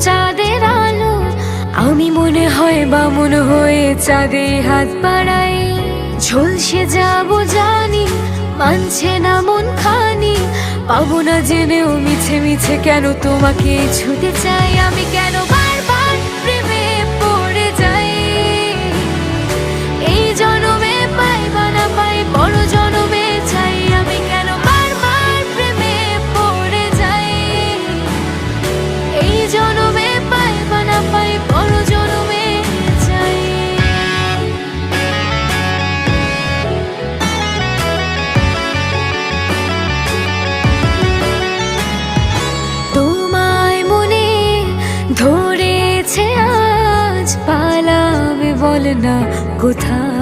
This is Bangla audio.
চাঁদের আলো, আমি মনে হয় বামুন হয়ে চাঁদে হাত বাড়াই। ঝলসে যাবো জানি, মানছে না মন খানি, পাবো না জেনেও মিছে মিছে কেন তোমাকে ছুতে চাই। আমি কেন বারবার প্রেমে পড়ে যাই, এই জনমে পাই বা না পাই বড় জনমে চাই। আমি কেন বারবার প্রেমে পড়ে যাই, এই জনমে পাই বা না পাই বড় জনমে চাই। তোমায় মনে ধরেছে আজ, পালাবে বল না কোথায়।